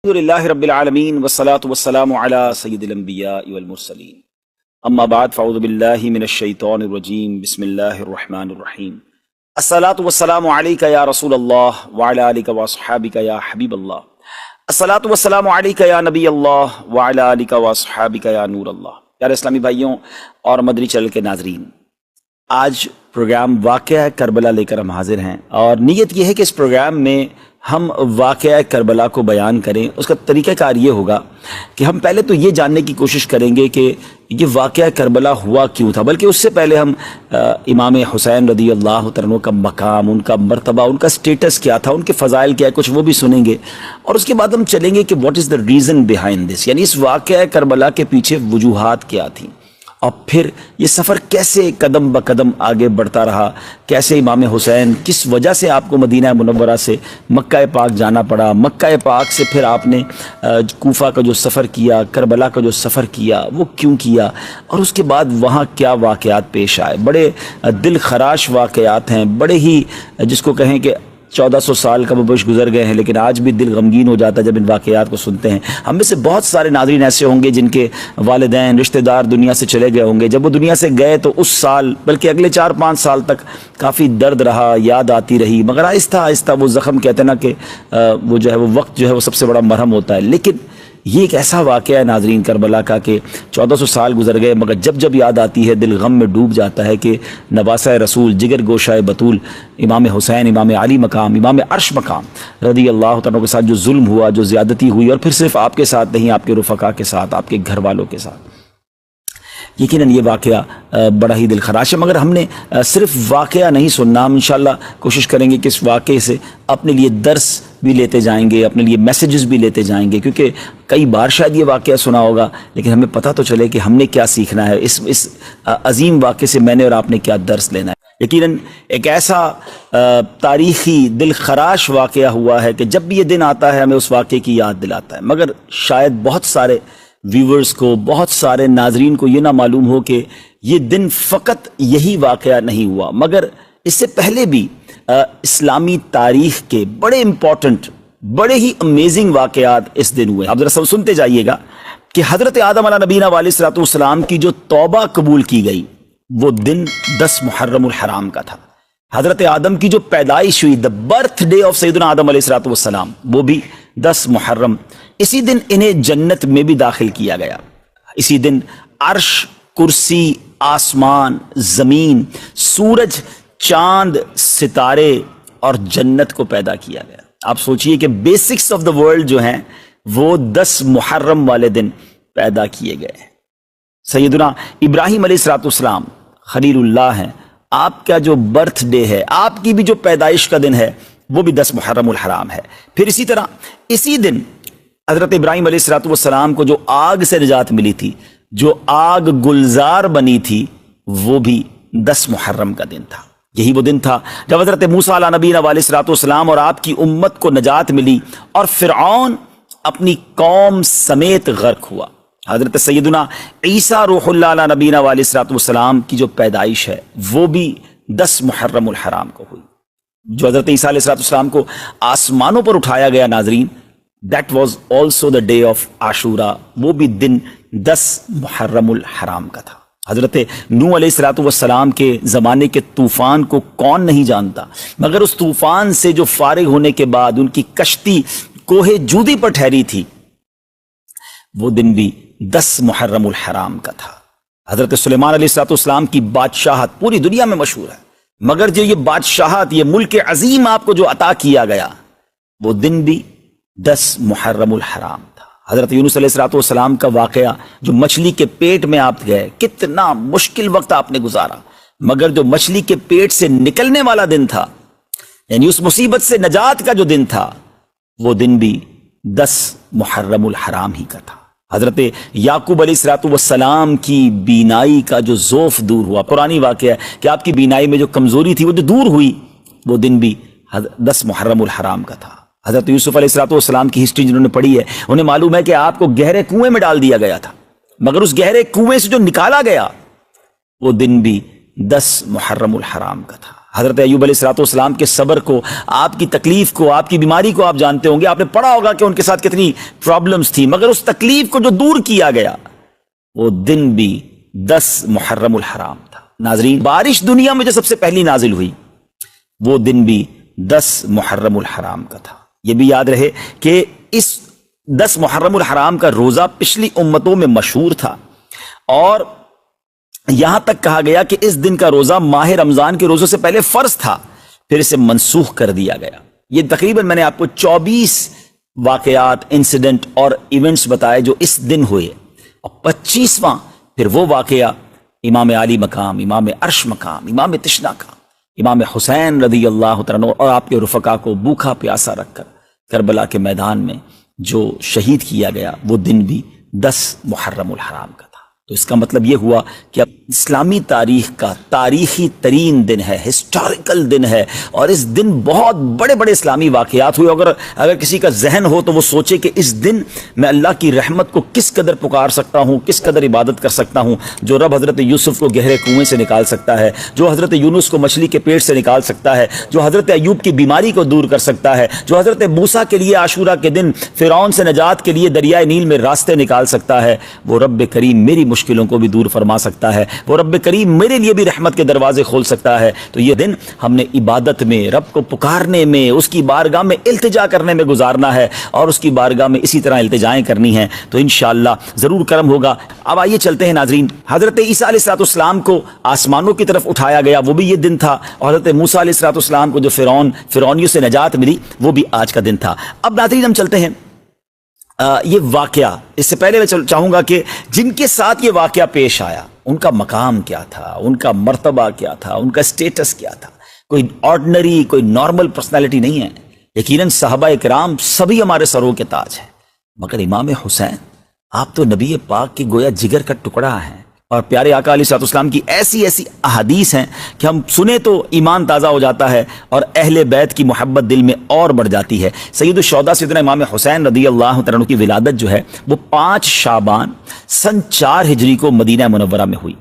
الحمدللہ رب العالمین والصلاة والسلام علی سید الانبیاء والمرسلین اما بعد فاعوذ باللہ من الشیطان الرجیم بسم اللہ الرحمن الرحیم الصلاة والسلام علیک یا رسول اللہ وعلی آلک واصحابک یا حبیب اللہ الصلاة والسلام علیک یا نبی اللہ وعلی آلک واصحابک یا نور اللہ۔ پیارے اسلامی بھائیوں اور مدنی چینل کے ناظرین، آج پروگرام واقعہ کربلا لے کر ہم حاضر ہیں، اور نیت یہ ہے کہ اس پروگرام میں ہم واقعہ کربلا کو بیان کریں۔ اس کا طریقہ کار یہ ہوگا کہ ہم پہلے تو یہ جاننے کی کوشش کریں گے کہ یہ واقعہ کربلا ہوا کیوں تھا، بلکہ اس سے پہلے ہم امام حسین رضی اللہ تعالیٰ عنہ کا مقام، ان کا مرتبہ، ان کا سٹیٹس کیا تھا، ان کے فضائل کیا ہے، کچھ وہ بھی سنیں گے، اور اس کے بعد ہم چلیں گے کہ what is the reason behind this, یعنی اس واقعہ کربلا کے پیچھے وجوہات کیا تھیں، اور پھر یہ سفر کیسے قدم بقدم آگے بڑھتا رہا، کیسے امام حسین، کس وجہ سے آپ کو مدینہ منورہ سے مکہ پاک جانا پڑا، مکہ پاک سے پھر آپ نے کوفہ کا جو سفر کیا، کربلا کا جو سفر کیا، وہ کیوں کیا، اور اس کے بعد وہاں کیا واقعات پیش آئے۔ بڑے دل خراش واقعات ہیں، بڑے ہی جس کو کہیں کہ 1400 سال کا مبش گزر گئے ہیں، لیکن آج بھی دل غمگین ہو جاتا ہے جب ان واقعات کو سنتے ہیں۔ ہم میں سے بہت سارے ناظرین ایسے ہوں گے جن کے والدین، رشتہ دار دنیا سے چلے گئے ہوں گے۔ جب وہ دنیا سے گئے تو اس سال، بلکہ اگلے 4-5 سال تک کافی درد رہا، یاد آتی رہی، مگر آہستہ آہستہ وہ زخم، کہتے ہیں نا کہ وہ جو ہے وہ وقت جو ہے وہ سب سے بڑا مرہم ہوتا ہے۔ لیکن یہ ایک ایسا واقعہ ہے ناظرین کربلا کا کہ 1400 سال گزر گئے، مگر جب جب یاد آتی ہے دل غم میں ڈوب جاتا ہے کہ نواسہ رسول، جگر گوشہ بطول، امام حسین، امام علی مقام، امام عرش مقام رضی اللہ تعالیٰ کے ساتھ جو ظلم ہوا، جو زیادتی ہوئی، اور پھر صرف آپ کے ساتھ نہیں، آپ کے رفقا کے ساتھ، آپ کے گھر والوں کے ساتھ۔ یقیناً یہ واقعہ بڑا ہی دل خراش ہے، مگر ہم نے صرف واقعہ نہیں سننا، ہم انشاءاللہ کوشش کریں گے کہ اس واقعے سے اپنے لیے درس بھی لیتے جائیں گے، اپنے لیے میسیجز بھی لیتے جائیں گے، کیونکہ کئی بار شاید یہ واقعہ سنا ہوگا، لیکن ہمیں پتہ تو چلے کہ ہم نے کیا سیکھنا ہے، اس عظیم واقعے سے میں نے اور آپ نے کیا درس لینا ہے۔ یقیناً ایک ایسا تاریخی دل خراش واقعہ ہوا ہے کہ جب بھی یہ دن آتا ہے ہمیں اس واقعے کی یاد دلاتا ہے، مگر شاید بہت سارے ویورز کو، بہت سارے ناظرین کو یہ نہ معلوم ہو کہ یہ دن فقط یہی واقعہ نہیں ہوا، مگر اس سے پہلے بھی اسلامی تاریخ کے بڑے امپورٹنٹ، بڑے ہی امیزنگ واقعات اس دن ہوئے۔ آپ ذرا سنتے جائیے گا کہ حضرت آدم علیہ نبینا علیہ الصلوۃ والسلام کی جو توبہ قبول کی گئی، وہ دن 10 محرم الحرام کا تھا۔ حضرت آدم کی جو پیدائش ہوئی، دا برتھ ڈے آف سیدنا آدم علیہ الصلوۃ والسلام، وہ بھی 10 محرم۔ اسی دن انہیں جنت میں بھی داخل کیا گیا۔ اسی دن عرش، کرسی، آسمان، زمین، سورج، چاند، ستارے اور جنت کو پیدا کیا گیا۔ آپ سوچئے کہ بیسکس آف دا ورلڈ جو ہیں وہ 10 محرم والے دن پیدا کیے گئے۔ سیدنا ابراہیم علیہ الصلوۃ والسلام خلیل اللہ ہیں، آپ کا جو برتھ ڈے ہے، آپ کی بھی جو پیدائش کا دن ہے، وہ بھی 10 محرم الحرام ہے۔ پھر اسی طرح اسی دن حضرت ابراہیم علیہ الصلوۃ والسلام کو جو آگ سے نجات ملی تھی، جو آگ گلزار بنی تھی، وہ بھی 10 محرم کا دن تھا۔ یہی وہ دن تھا جب حضرت موسیٰ علیہ نبینا علیہ الصلوۃ والسلام اور آپ کی امت کو نجات ملی، اور فرعون اپنی قوم سمیت غرق ہوا۔ حضرت سیدنا عیسیٰ روح اللہ علیہ نبینا علیہ الصلوۃ والسلام کی جو پیدائش ہے، وہ بھی 10 محرم الحرام کو ہوئی۔ جو حضرت عیسیٰ علیہ الصلوۃ والسلام کو آسمانوں پر اٹھایا گیا ناظرین، that was also the day of عاشورہ، وہ بھی دن 10 محرم الحرام کا تھا۔ حضرت نوح علیہ الصلوۃ والسلام کے زمانے کے طوفان کو کون نہیں جانتا، مگر اس طوفان سے جو فارغ ہونے کے بعد ان کی کشتی کوہ جودی پر ٹھہری تھی، وہ دن بھی 10 محرم الحرام کا تھا۔ حضرت سلیمان علیہ الصلوۃ والسلام کی بادشاہت پوری دنیا میں مشہور ہے، مگر جو یہ بادشاہت، یہ ملک عظیم آپ کو جو عطا کیا گیا، وہ دن بھی 10 محرم الحرام تھا۔ حضرت یونس علیہ الصلوۃ والسلام کا واقعہ، جو مچھلی کے پیٹ میں آپ گئے، کتنا مشکل وقت آپ نے گزارا، مگر جو مچھلی کے پیٹ سے نکلنے والا دن تھا، یعنی اس مصیبت سے نجات کا جو دن تھا، وہ دن بھی 10 محرم الحرام ہی کا تھا۔ حضرت یعقوب علیہ الصلوۃ والسلام کی بینائی کا جو ذوف دور ہوا، قرآنی واقعہ ہے کہ آپ کی بینائی میں جو کمزوری تھی وہ جو دور ہوئی، وہ دن بھی 10 محرم الحرام کا تھا۔ حضرت یوسف علیہ الصلوۃ والسلام کی ہسٹری جنہوں نے پڑھی ہے، انہیں معلوم ہے کہ آپ کو گہرے کنویں میں ڈال دیا گیا تھا، مگر اس گہرے کنویں سے جو نکالا گیا، وہ دن بھی 10 محرم الحرام کا تھا۔ حضرت ایوب علیہ السلام کے صبر کو، آپ کی تکلیف کو، آپ کی بیماری کو آپ جانتے ہوں گے، آپ نے پڑھا ہوگا کہ ان کے ساتھ کتنی پرابلمز تھی، مگر اس تکلیف کو جو دور کیا گیا وہ دن بھی 10 محرم الحرام تھا۔ ناظرین، بارش دنیا میں جو سب سے پہلی نازل ہوئی وہ دن بھی 10 محرم الحرام کا تھا۔ یہ بھی یاد رہے کہ اس 10 محرم الحرام کا روزہ پچھلی امتوں میں مشہور تھا، اور یہاں تک کہا گیا کہ اس دن کا روزہ ماہ رمضان کے روزوں سے پہلے فرض تھا، پھر اسے منسوخ کر دیا گیا۔ یہ تقریباً میں نے آپ کو 24 واقعات، انسیڈنٹ اور ایونٹس بتائے جو اس دن ہوئے، اور 25واں پھر وہ واقعہ امام علی مقام، امام عرش مقام، امام تشنا کا، امام حسین رضی اللہ تعالیٰ عنہ اور آپ کے رفقا کو بھوکا پیاسا رکھ کر کربلا کے میدان میں جو شہید کیا گیا، وہ دن بھی 10 محرم الحرام کا تھا۔ تو اس کا مطلب یہ ہوا کہ اب اسلامی تاریخ کا تاریخی ترین دن ہے، ہسٹوریکل دن ہے، اور اس دن بہت بڑے بڑے اسلامی واقعات ہوئے۔ اگر کسی کا ذہن ہو تو وہ سوچے کہ اس دن میں اللہ کی رحمت کو کس قدر پکار سکتا ہوں، کس قدر عبادت کر سکتا ہوں۔ جو رب حضرت یوسف کو گہرے کنویں سے نکال سکتا ہے، جو حضرت یونس کو مچھلی کے پیٹ سے نکال سکتا ہے، جو حضرت ایوب کی بیماری کو دور کر سکتا ہے، جو حضرت موسیٰ کے لیے عاشورہ کے دن فرعون سے نجات کے لیے دریائے نیل میں راستے نکال سکتا ہے، وہ رب کریم میری مشکلوں کو بھی دور فرما سکتا ہے، وہ رب کریم میرے لیے بھی رحمت کے دروازے کھول سکتا ہے۔ تو یہ دن ہم نے عبادت میں، رب کو پکارنے میں، اس کی بارگاہ میں التجا کرنے میں گزارنا ہے، اور اس کی بارگاہ میں اسی طرح التجائیں کرنی ہیں، تو انشاءاللہ ضرور کرم ہوگا۔ اب آئیے چلتے ہیں ناظرین، حضرت عیسیٰ علیہ السلام کو آسمانوں کی طرف اٹھایا گیا، وہ بھی یہ دن تھا، اور حضرت موسیٰ علیہ السلام کو جو فرعونیوں سے نجات ملی وہ بھی آج کا دن تھا۔ اب ناظرین ہم چلتے ہیں یہ واقعہ، اس سے پہلے میں چاہوں گا کہ جن کے ساتھ یہ واقعہ پیش آیا ان کا مقام کیا تھا، ان کا مرتبہ کیا تھا، ان کا سٹیٹس کیا تھا۔ کوئی آرڈنری، کوئی نارمل پرسنالٹی نہیں ہے۔ یقیناً صحابہ کرام سبھی ہمارے سروں کے تاج ہیں، مگر امام حسین آپ تو نبی پاک کی گویا جگر کا ٹکڑا ہیں، اور پیارے آقا علیہ السلام کی ایسی احادیث ہیں کہ ہم سنیں تو ایمان تازہ ہو جاتا ہے، اور اہل بیت کی محبت دل میں اور بڑھ جاتی ہے۔ سید الشہداء سیدنا امام حسین رضی اللہ تعالیٰ عنہ کی ولادت جو ہے وہ 5 شعبان سن 4 ہجری کو مدینہ منورہ میں ہوئی۔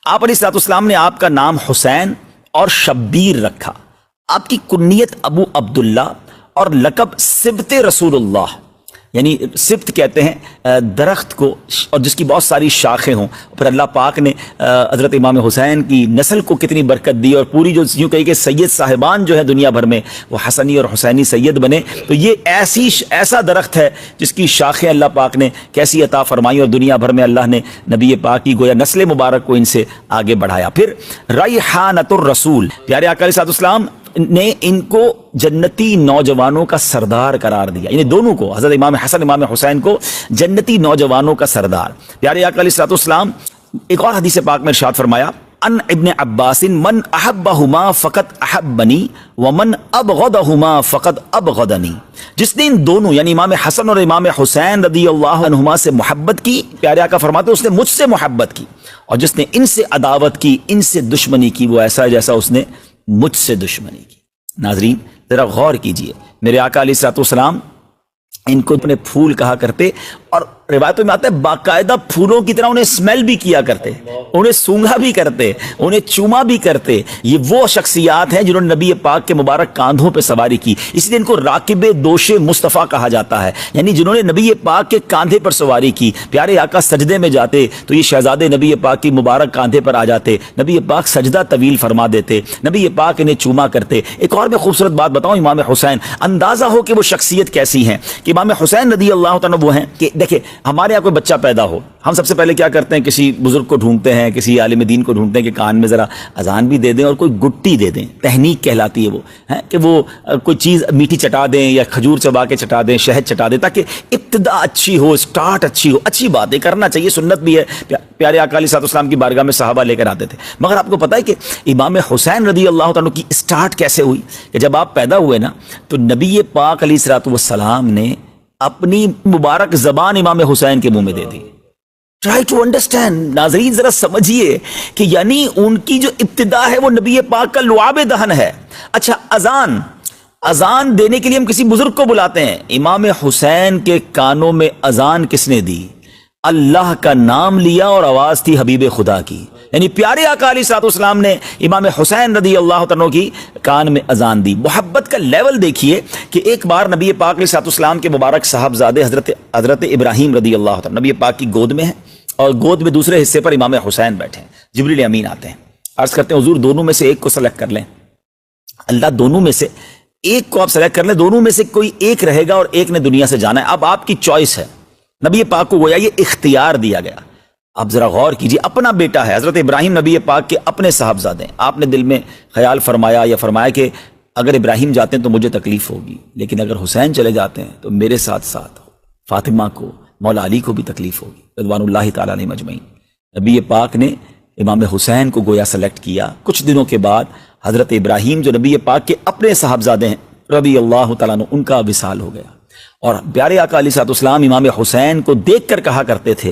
آپ علیہ السلام نے آپ کا نام حسین اور شبیر رکھا، آپ کی کنیت ابو عبداللہ، اور لقب سبط رسول اللہ، یعنی سبت کہتے ہیں درخت کو، اور جس کی بہت ساری شاخیں ہوں۔ پھر اللہ پاک نے حضرت امام حسین کی نسل کو کتنی برکت دی، اور پوری جو یوں کہی کہ سید صاحبان جو ہے دنیا بھر میں وہ حسنی اور حسینی سید بنے۔ تو یہ ایسا درخت ہے جس کی شاخیں اللہ پاک نے کیسی عطا فرمائی، اور دنیا بھر میں اللہ نے نبی پاک کی گویا نسل مبارک کو ان سے آگے بڑھایا۔ پھر ریحانۃ الرسول، پیارے آقا علیہ السلام نے ان کو جنتی نوجوانوں کا سردار قرار دیا، یعنی دونوں کو، حضرت امام حسن امام حسین کو جنتی نوجوانوں کا سردار۔ پیارے آقا علیہ السلام ایک اور حدیث پاک میں ارشاد فرمایا، ان ابن عباس من احبہما فقط احبنی ومن ابغضہما فقط ابغضنی، جس نے ان دونوں یعنی امام حسن اور امام حسین رضی اللہ عنہما سے محبت کی، پیارے آقا فرماتے اس نے مجھ سے محبت کی، اور جس نے ان سے عداوت کی، ان سے دشمنی کی، وہ ایسا ہے جیسا اس نے مجھ سے دشمنی کی۔ ناظرین ذرا غور کیجئے، میرے آقا علیہ السلام ان کو اپنے پھول کہا کرتے، اور روایتوں میں آتا ہے باقاعدہ پھولوں کی طرح انہیں اسمیل بھی کیا کرتے، انہیں سونگھا بھی کرتے، انہیں چوما بھی کرتے۔ یہ وہ شخصیات ہیں جنہوں نے نبی پاک کے مبارک کاندھوں پہ سواری کی، اس لیے ان کو راکب دوش مصطفیٰ کہا جاتا ہے، یعنی جنہوں نے نبی پاک کے کاندھے پر سواری کی۔ پیارے آقا سجدے میں جاتے تو یہ شہزادے نبی پاک کی مبارک کاندھے پر آ جاتے، نبی پاک سجدہ طویل فرما دیتے، نبی پاک انہیں چوما کرتے۔ ایک اور میں خوبصورت بات بتاؤں، امام حسین، اندازہ ہو کہ وہ شخصیت کیسی ہیں کہ امام حسین رضی اللہ تعالیٰ وہ ہیں کہ دیکھیں ہمارے یہاں کوئی بچہ پیدا ہو، ہم سب سے پہلے کیا کرتے ہیں، کسی بزرگ کو ڈھونڈتے ہیں، کسی عالم دین کو ڈھونڈتے ہیں کہ کان میں ذرا اذان بھی دے دیں اور کوئی گٹی دے دیں، تہنیک کہلاتی ہے وہ، کہ وہ کوئی چیز میٹھی چٹا دیں یا کھجور چبا کے چٹا دیں، شہد چٹا دیں، تاکہ ابتدا اچھی ہو، سٹارٹ اچھی ہو۔ اچھی بات ہے، کرنا چاہیے، سنت بھی ہے۔ پیارے آقا علیہ السلام کی بارگاہ میں صحابہ لے کر آتے تھے، مگر آپ کو پتہ ہے کہ امام حسین رضی اللہ تعالیٰ کی سٹارٹ کیسے ہوئی کہ جب آپ پیدا ہوئے نا تو نبی پاک علیہ السلام نے اپنی مبارک زبان امام حسین کے منہ میں دے دی۔ ٹرائی ٹو انڈرسٹینڈ، ناظرین ذرا سمجھیے کہ یعنی ان کی جو ابتدا ہے وہ نبی پاک کا لعاب دہن ہے۔ اچھا، اذان دینے کے لیے ہم کسی بزرگ کو بلاتے ہیں، امام حسین کے کانوں میں اذان کس نے دی؟ اللہ کا نام لیا اور آواز تھی حبیب خدا کی، یعنی پیارے آقا علیہ الصلوۃ والسلام نے امام حسین رضی اللہ عنہ کی کان میں اذان دی۔ محبت کا لیول دیکھیے کہ ایک بار نبی پاک علیہ الصلوۃ والسلام کے مبارک صاحبزادے حضرت ابراہیم رضی اللہ عنہ نبی پاک کی گود میں ہیں، اور گود میں دوسرے حصے پر امام حسین بیٹھے ہیں۔ جبریل امین آتے ہیں، عرض کرتے ہیں حضور دونوں میں سے ایک کو سلیکٹ کر لیں۔ اللہ دونوں میں سے ایک کو آپ سلیکٹ کر لیں، دونوں میں سے کوئی ایک رہے گا اور ایک نے دنیا سے جانا ہے، اب آپ کی چوائس ہے۔ نبی پاک کو گویا یہ اختیار دیا گیا۔ آپ ذرا غور کیجیے، اپنا بیٹا ہے، حضرت ابراہیم نبی پاک کے اپنے صاحبزادے ہیں، آپ نے دل میں خیال فرمایا کہ اگر ابراہیم جاتے ہیں تو مجھے تکلیف ہوگی، لیکن اگر حسین چلے جاتے ہیں تو میرے ساتھ ساتھ فاطمہ کو، مولا علی کو بھی تکلیف ہوگی رضوان اللہ تعالیٰ علیہ مجمعین۔ نبی پاک نے امام حسین کو گویا سلیکٹ کیا۔ کچھ دنوں کے بعد حضرت ابراہیم جو نبی پاک کے اپنے صاحبزادے ہیں رضی اللہ تعالیٰ عنہ، ان کا وصال ہو گیا، اور پیارے آقا علیہ الصلوۃ والسلام امام حسین کو دیکھ کر کہا کرتے تھے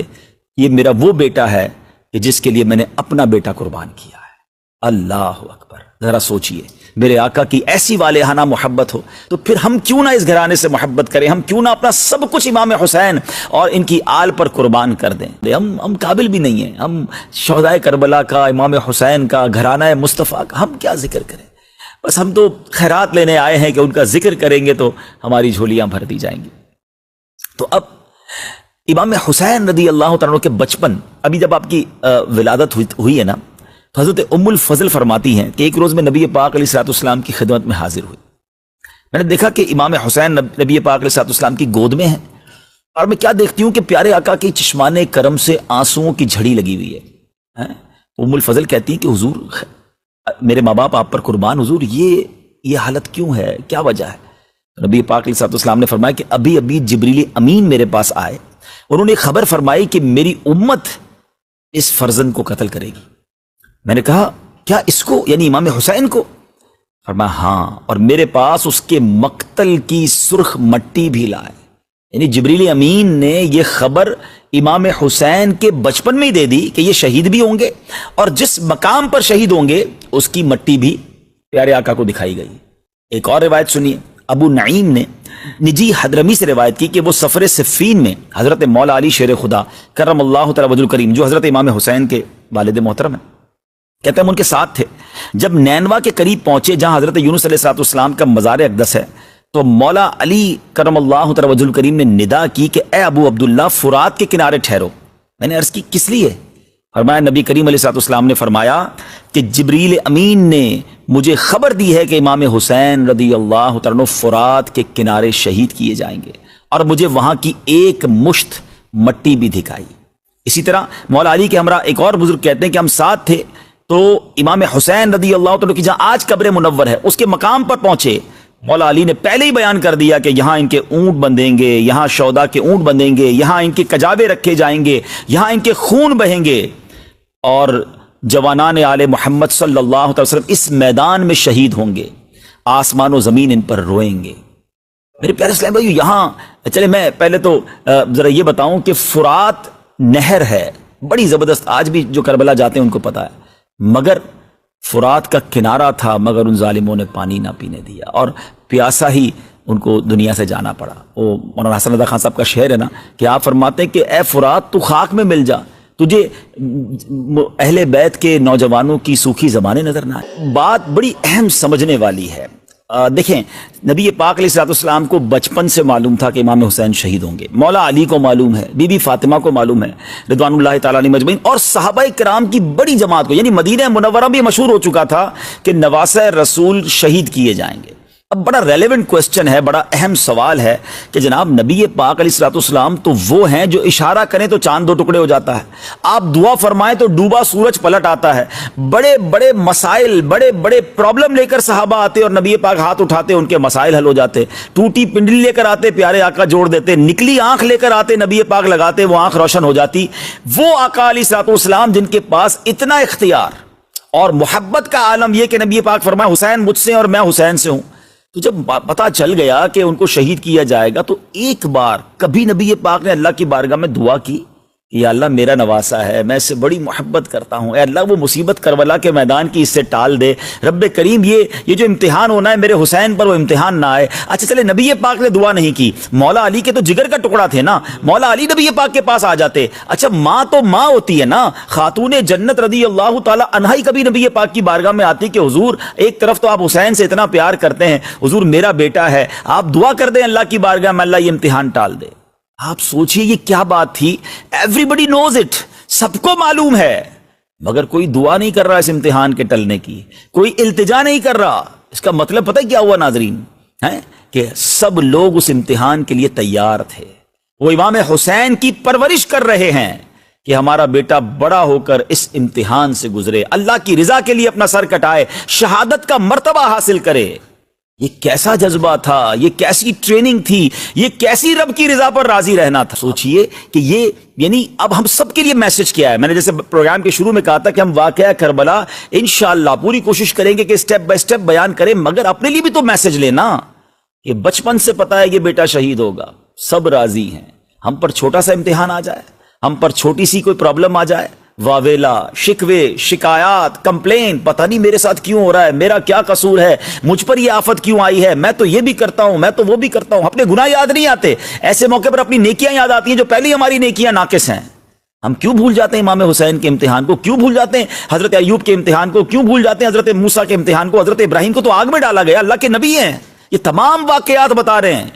یہ میرا وہ بیٹا ہے کہ جس کے لیے میں نے اپنا بیٹا قربان کیا ہے۔ اللہ اکبر، ذرا سوچئے، میرے آقا کی ایسی والہانہ محبت ہو تو پھر ہم کیوں نہ اس گھرانے سے محبت کریں، ہم کیوں نہ اپنا سب کچھ امام حسین اور ان کی آل پر قربان کر دیں۔ ہم قابل بھی نہیں ہیں، ہم شہدائے کربلا کا، امام حسین کا، گھرانہ مصطفیٰ کا ہم کیا ذکر کریں؟ بس ہم تو خیرات لینے آئے ہیں کہ ان کا ذکر کریں گے تو ہماری جھولیاں بھر دی جائیں گی۔ تو اب امام حسین رضی اللہ تعالیٰ عنہ کے بچپن، ابھی جب آپ کی ولادت ہوئی ہے نا، تو حضرت ام الفضل فرماتی ہیں کہ ایک روز میں نبی پاک علیہ الصلوۃ والسلام کی خدمت میں حاضر ہوئی۔ میں نے دیکھا کہ امام حسین نبی پاک علیہ الصلوۃ والسلام کی گود میں ہیں، اور میں کیا دیکھتی ہوں کہ پیارے آقا کی چشمان کرم سے آنسوؤں کی جھڑی لگی ہوئی ہے۔ ام الفضل کہتی ہیں کہ حضور میرے ماں باپ آپ پر قربان، حضور یہ حالت کیوں ہے، کیا وجہ ہے؟ نبی پاک علیہ الصلوۃ والسلام نے فرمایا کہ ابھی جبریل امین میرے پاس آئے، انہوں نے خبر فرمائی کہ میری امت اس فرزند کو قتل کرے گی۔ میں نے کہا کیا اس کو، یعنی امام حسین کو؟ فرمایا ہاں، اور میرے پاس اس کے مقتل کی سرخ مٹی بھی لائے۔ یعنی جبریل امین نے یہ خبر امام حسین کے بچپن میں ہی دے دی کہ یہ شہید بھی ہوں گے، اور جس مقام پر شہید ہوں گے اس کی مٹی بھی پیارے آقا کو دکھائی گئی۔ ایک اور روایت سنیے، ابو نعیم نے نجی حضرمی سے روایت کی کہ وہ سفر صفین میں حضرت مولا علی شیر خدا کرم اللہ تعالی وجہ الکریم، جو حضرت امام حسین کے والد محترم ہیں، کہتے ہیں ہم ان کے ساتھ تھے۔ جب نینوا کے قریب پہنچے جہاں حضرت یونس علیہ السلام کا مزار اقدس ہے، تو مولا علی کرم اللہ تعالی وجہ الکریم نے ندا کی کہ اے ابو عبداللہ فرات کے کنارے ٹھہرو۔ میں نے عرض کی کس لیے؟ فرمایا نبی کریم علیہ السلام نے فرمایا کہ جبریل امین نے مجھے خبر دی ہے کہ امام حسین رضی اللہ تعالیٰ عنہ فرات کے کنارے شہید کیے جائیں گے، اور مجھے وہاں کی ایک مشت مٹی بھی دکھائی۔ اسی طرح مولا علی کے ہمراہ ایک اور بزرگ کہتے ہیں کہ ہم ساتھ تھے، تو امام حسین رضی اللہ تعالیٰ کی جہاں آج قبر منور ہے اس کے مقام پر پہنچے، مولا علی نے پہلے ہی بیان کر دیا کہ یہاں ان کے اونٹ بندھیں گے، یہاں شودا کے اونٹ بندھیں گے، یہاں ان کے کجاوے رکھے جائیں گے، یہاں ان کے خون بہیں گے، اور جوانان آل محمد صلی اللہ علیہ وسلم اس میدان میں شہید ہوں گے، آسمان و زمین ان پر روئیں گے۔ میرے پیارے اسلام بھائیو، یہاں چلے میں پہلے تو ذرا یہ بتاؤں کہ فرات نہر ہے بڑی زبردست، آج بھی جو کربلا جاتے ہیں ان کو پتا ہے، مگر فرات کا کنارہ تھا، مگر ان ظالموں نے پانی نہ پینے دیا، اور پیاسا ہی ان کو دنیا سے جانا پڑا۔ وہ مولانا حسن رضا خان صاحب کا شعر ہے نا کہ آپ فرماتے ہیں کہ اے فرات تو خاک میں مل جا، تجھے اہل بیت کے نوجوانوں کی سوکھی زبانیں نظر نہ آئے۔ بات بڑی اہم سمجھنے والی ہے۔ دیکھیں نبی پاک علیہ الصلوۃ والسلام کو بچپن سے معلوم تھا کہ امام حسین شہید ہوں گے، مولا علی کو معلوم ہے، بی بی فاطمہ کو معلوم ہے رضوان اللہ تعالیٰ علیہ مجمعین، اور صحابہ کرام کی بڑی جماعت کو، یعنی مدینہ منورہ بھی مشہور ہو چکا تھا کہ نواسہ رسول شہید کیے جائیں گے۔ اب بڑا ریلیونٹ کوسچن ہے، بڑا اہم سوال ہے کہ جناب نبی پاک علیہ الصلوۃ والسلام تو وہ ہیں جو اشارہ کریں تو چاند دو ٹکڑے ہو جاتا ہے، آپ دعا فرمائیں تو ڈوبا سورج پلٹ آتا ہے، بڑے بڑے مسائل، بڑے بڑے پرابلم لے کر صحابہ آتے اور نبی پاک ہاتھ اٹھاتے ان کے مسائل حل ہو جاتے، ٹوٹی پنڈلی لے کر آتے پیارے آقا جوڑ دیتے، نکلی آنکھ لے کر آتے نبی پاک لگاتے وہ آنکھ روشن ہو جاتی۔ وہ آقا علیہ الصلوۃ والسلام جن کے پاس اتنا اختیار اور محبت کا عالم یہ کہ نبی پاک فرمایا حسین مجھ سے اور میں حسین سے ہوں، تو جب پتا چل گیا کہ ان کو شہید کیا جائے گا تو ایک بار کبھی نبی پاک نے اللہ کی بارگاہ میں دعا کی یا اللہ میرا نواسا ہے، میں اس سے بڑی محبت کرتا ہوں، اے اللہ وہ مصیبت کربلا کے میدان کی اس سے ٹال دے، رب کریم یہ جو امتحان ہونا ہے میرے حسین پر وہ امتحان نہ آئے۔ اچھا چلے نبی پاک نے دعا نہیں کی، مولا علی کے تو جگر کا ٹکڑا تھے نا، مولا علی نبی پاک کے پاس آ جاتے۔ اچھا ماں تو ماں ہوتی ہے نا، خاتون جنت رضی اللہ تعالی عنہا ہی کبھی نبی پاک کی بارگاہ میں آتی کہ حضور ایک طرف تو آپ حسین سے اتنا پیار کرتے ہیں، حضور میرا بیٹا ہے، آپ دعا کر دیں اللہ کی بارگاہ میں اللہ یہ امتحان ٹال دے۔ آپ سوچئے یہ کیا بات تھی، ایوری بڈی نوز اٹ، سب کو معلوم ہے، مگر کوئی دعا نہیں کر رہا اس امتحان کے ٹلنے کی، کوئی التجا نہیں کر رہا۔ اس کا مطلب پتہ ہے کیا ہوا ناظرین، کہ سب لوگ اس امتحان کے لیے تیار تھے، وہ امام حسین کی پرورش کر رہے ہیں کہ ہمارا بیٹا بڑا ہو کر اس امتحان سے گزرے، اللہ کی رضا کے لیے اپنا سر کٹائے، شہادت کا مرتبہ حاصل کرے۔ یہ کیسا جذبہ تھا، یہ کیسی ٹریننگ تھی، یہ کیسی رب کی رضا پر راضی رہنا تھا۔ سوچئے کہ یہ یعنی اب ہم سب کے لیے میسج کیا ہے۔ میں نے جیسے پروگرام کے شروع میں کہا تھا کہ ہم واقعہ کربلا انشاءاللہ پوری کوشش کریں گے کہ سٹیپ بائی سٹیپ بیان کریں، مگر اپنے لیے بھی تو میسج لینا کہ بچپن سے پتا ہے یہ بیٹا شہید ہوگا، سب راضی ہیں، ہم پر چھوٹا سا امتحان آ جائے، ہم پر چھوٹی سی کوئی پرابلم آ جائے، واویلا، شکوے، شکایات، کمپلین، پتہ نہیں میرے ساتھ کیوں ہو رہا ہے، میرا کیا قصور ہے، مجھ پر یہ آفت کیوں آئی ہے، میں تو یہ بھی کرتا ہوں، میں تو وہ بھی کرتا ہوں۔ اپنے گناہ یاد نہیں آتے، ایسے موقع پر اپنی نیکیاں یاد آتی ہیں جو پہلے ہماری نیکیاں ناقص ہیں۔ ہم کیوں بھول جاتے ہیں امام حسین کے امتحان کو، کیوں بھول جاتے ہیں حضرت ایوب کے امتحان کو، کیوں بھول جاتے ہیں حضرت موسیٰ کے امتحان کو، حضرت ابراہیم کو تو آگ میں ڈالا گیا، اللہ کے نبی ہیں، یہ تمام واقعات بتا رہے ہیں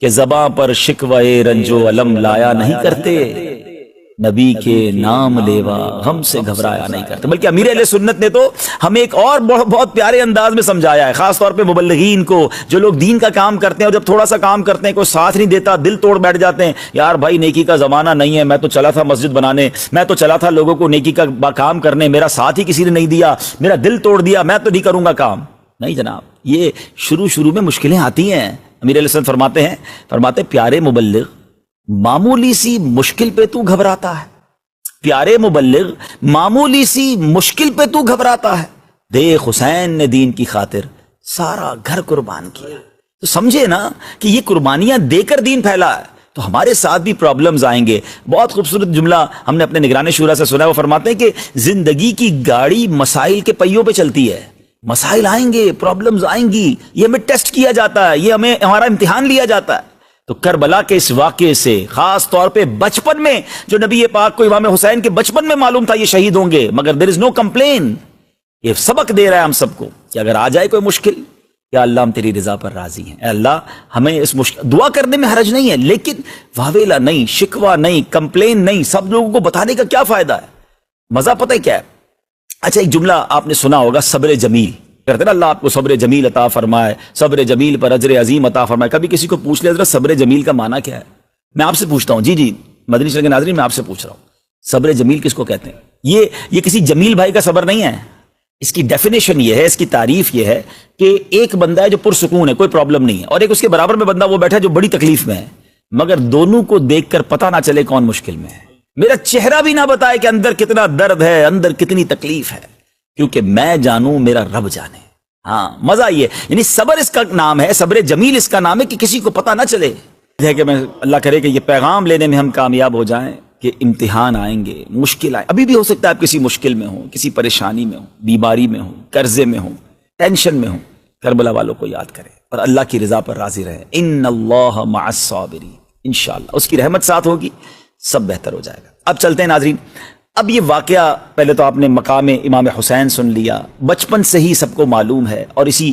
کہ زباں پر شکوے رنج و علم لایا نہیں کرتے، نبی کے نام لیوا غم سے گھبرایا نہیں کرتے۔ بلکہ امیر اہل سنت نے تو ہمیں ایک اور بہت پیارے انداز میں سمجھایا ہے، خاص طور پہ مبلغین کو، جو لوگ دین کا کام کرتے ہیں اور جب تھوڑا سا کام کرتے ہیں کوئی ساتھ نہیں دیتا دل توڑ بیٹھ جاتے ہیں، یار بھائی نیکی کا زمانہ نہیں ہے، میں تو چلا تھا مسجد بنانے، میں تو چلا تھا لوگوں کو نیکی کا کام کرنے، میرا ساتھ ہی کسی نے نہیں دیا، میرا دل توڑ دیا، میں تو نہیں کروں گا کام۔ نہیں جناب، یہ شروع میں مشکلیں آتی ہیں۔ امیر اہل سنت فرماتے پیارے مبلغ معمولی سی مشکل پہ تو گھبراتا ہے، پیارے مبلغ معمولی سی مشکل پہ تو گھبراتا ہے، دیکھ حسین نے دین کی خاطر سارا گھر قربان کیا۔ تو سمجھے نا کہ یہ قربانیاں دے کر دین پھیلا ہے، تو ہمارے ساتھ بھی پرابلمز آئیں گے۔ بہت خوبصورت جملہ ہم نے اپنے نگران شورا سے سنا ہے، وہ فرماتے ہیں کہ زندگی کی گاڑی مسائل کے پہیوں پہ چلتی ہے، مسائل آئیں گے، پرابلمز آئیں گی، یہ ہمیں ٹیسٹ کیا جاتا ہے، یہ ہمیں ہمارا امتحان لیا جاتا ہے۔ تو کربلا کے اس واقعے سے خاص طور پہ بچپن میں جو نبی پاک کو امام حسین کے بچپن میں معلوم تھا یہ شہید ہوں گے، مگر there is no complain، یہ سبق دے رہا ہے ہم سب کو کہ اگر آ جائے کوئی مشکل، یا اللہ ہم تیری رضا پر راضی ہیں، اے اللہ ہمیں اس مشکل دعا کرنے میں حرج نہیں ہے، لیکن واویلا نہیں، شکوہ نہیں، کمپلین نہیں، سب لوگوں کو بتانے کا کیا فائدہ ہے، مزہ پتہ ہے کیا ہے؟ اچھا ایک جملہ آپ نے سنا ہوگا، صبر جمیل کرتے نا، اللہ آپ کو صبر جمیل عطا فرمائے، صبر جمیل پر اجر عظیم عطا فرمائے۔ کبھی کسی کو پوچھ لے حضرت صبر جمیل کا معنی کیا ہے؟ میں آپ سے پوچھتا ہوں، جی مدنی چینل کے ناظرین میں آپ سے پوچھ رہا ہوں، صبر جمیل کس کو کہتے ہیں؟ یہ کسی جمیل بھائی کا صبر نہیں ہے، اس کی ڈیفینیشن یہ ہے، اس کی تعریف یہ ہے کہ ایک بندہ ہے جو پرسکون ہے، کوئی پرابلم نہیں ہے، اور ایک اس کے برابر میں بندہ وہ بیٹھا ہے جو بڑی تکلیف میں ہے، مگر دونوں کو دیکھ کر پتہ نہ چلے کون مشکل میں ہے، میرا چہرہ بھی نہ بتائے کہ اندر کتنا درد ہے، اندر کتنی تکلیف ہے، کیونکہ میں جانوں میرا رب جانے۔ ہاں مزہ یہ یعنی صبر اس کا نام ہے، صبر جمیل اس کا نام ہے کہ کسی کو پتہ نہ چلے ہے کہ میں اللہ کرے کہ یہ پیغام لینے میں ہم کامیاب ہو جائیں کہ امتحان آئیں گے، مشکل آئیں، ابھی بھی ہو سکتا ہے آپ کسی مشکل میں ہوں، کسی پریشانی میں ہوں، بیماری میں ہوں، قرضے میں ہوں، ٹینشن میں ہوں، کربلا والوں کو یاد کریں اور اللہ کی رضا پر راضی رہیں۔ ان اللہ مع الصابرین، انشاءاللہ اس کی رحمت ساتھ ہوگی، سب بہتر ہو جائے گا۔ اب چلتے ہیں ناظرین، اب یہ واقعہ پہلے تو آپ نے مقام امام حسین سن لیا، بچپن سے ہی سب کو معلوم ہے اور اسی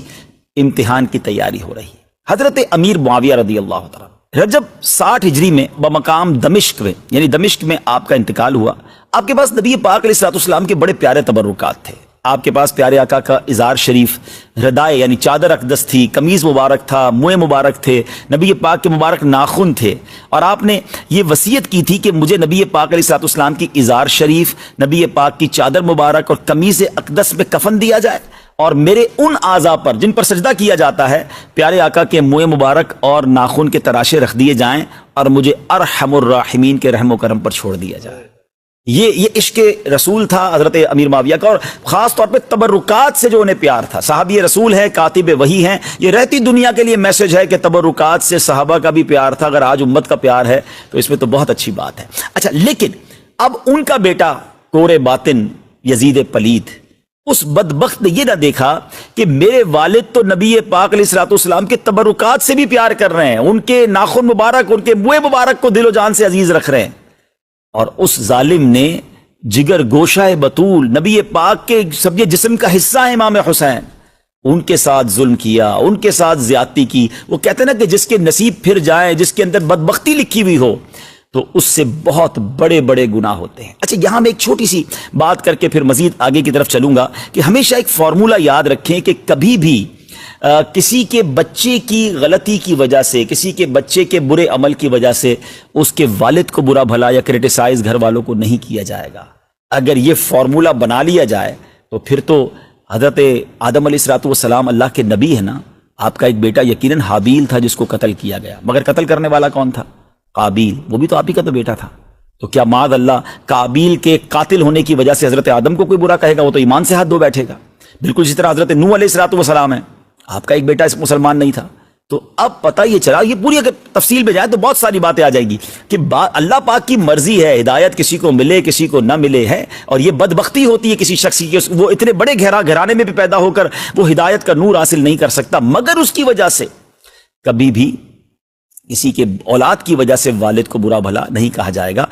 امتحان کی تیاری ہو رہی ہے۔ حضرت امیر معاویہ رضی اللہ تعالیٰ رجب 60 ہجری میں بمقام دمشق میں، یعنی دمشق میں آپ کا انتقال ہوا۔ آپ کے پاس نبی پاک علیہ السلام کے بڑے پیارے تبرکات تھے، آپ کے پاس پیارے آقا کا ازار شریف، ردائے یعنی چادر اقدس تھی، قمیض مبارک تھا، منہ مبارک تھے، نبی پاک کے مبارک ناخن تھے، اور آپ نے یہ وصیت کی تھی کہ مجھے نبی پاک علیہ السلام کی ازار شریف، نبی پاک کی چادر مبارک اور قمیض اقدس میں کفن دیا جائے، اور میرے ان اعضاء پر جن پر سجدہ کیا جاتا ہے پیارے آقا کے منہ مبارک اور ناخن کے تراشے رکھ دیے جائیں، اور مجھے ارحم الراحمین کے رحم و کرم پر چھوڑ دیا جائے۔ یہ عشق رسول تھا حضرت امیر معاویہ کا، اور خاص طور پہ تبرکات سے جو انہیں پیار تھا۔ صحابی رسول ہے، کاتب وحی ہیں، یہ رہتی دنیا کے لیے میسج ہے کہ تبرکات سے صحابہ کا بھی پیار تھا۔ اگر آج امت کا پیار ہے تو اس میں تو بہت اچھی بات ہے۔ اچھا لیکن اب ان کا بیٹا کورے باطن یزید پلید، اس بدبخت نے یہ نہ دیکھا کہ میرے والد تو نبی پاک علیہ الصلوۃ والسلام کے تبرکات سے بھی پیار کر رہے ہیں، ان کے ناخن مبارک، ان کے منہ مبارک کو دل و جان سے عزیز رکھ رہے ہیں، اور اس ظالم نے جگر گوشہ بطول نبی پاک کے سب جسم کا حصہ ہے امام حسین، ان کے ساتھ ظلم کیا، ان کے ساتھ زیادتی کی۔ وہ کہتے ہیں نا کہ جس کے نصیب پھر جائے، جس کے اندر بدبختی لکھی ہوئی ہو، تو اس سے بہت بڑے بڑے گناہ ہوتے ہیں۔ اچھا، یہاں میں ایک چھوٹی سی بات کر کے پھر مزید آگے کی طرف چلوں گا کہ ہمیشہ ایک فارمولہ یاد رکھیں کہ کبھی بھی کسی کے بچے کی غلطی کی وجہ سے، کسی کے بچے کے برے عمل کی وجہ سے اس کے والد کو برا بھلا یا کرٹیسائز گھر والوں کو نہیں کیا جائے گا۔ اگر یہ فارمولہ بنا لیا جائے تو پھر تو حضرت آدم علیہ الصلوۃ والسلام اللہ کے نبی ہے نا، آپ کا ایک بیٹا یقیناً حابیل تھا جس کو قتل کیا گیا، مگر قتل کرنے والا کون تھا؟ قابیل، وہ بھی تو آپ ہی کا تو بیٹا تھا۔ تو کیا معاذ اللہ قابیل کے قاتل ہونے کی وجہ سے حضرت آدم کو کوئی برا کہے گا؟ وہ تو ایمان سے ہاتھ دھو بیٹھے گا۔ بالکل اسی طرح حضرت نوح علیہ الصلوۃ والسلام ہے، آپ کا ایک بیٹا اس مسلمان نہیں تھا۔ تو اب پتہ یہ چلا، یہ پوری اگر تفصیل میں جائے تو بہت ساری باتیں آ جائیں گی کہ اللہ پاک کی مرضی ہے، ہدایت کسی کو ملے کسی کو نہ ملے ہے، اور یہ بدبختی ہوتی ہے کسی شخص کی، وہ اتنے بڑے گھرانے میں بھی پیدا ہو کر وہ ہدایت کا نور حاصل نہیں کر سکتا، مگر اس کی وجہ سے کبھی بھی کسی کے اولاد کی وجہ سے والد کو برا بھلا نہیں کہا جائے گا۔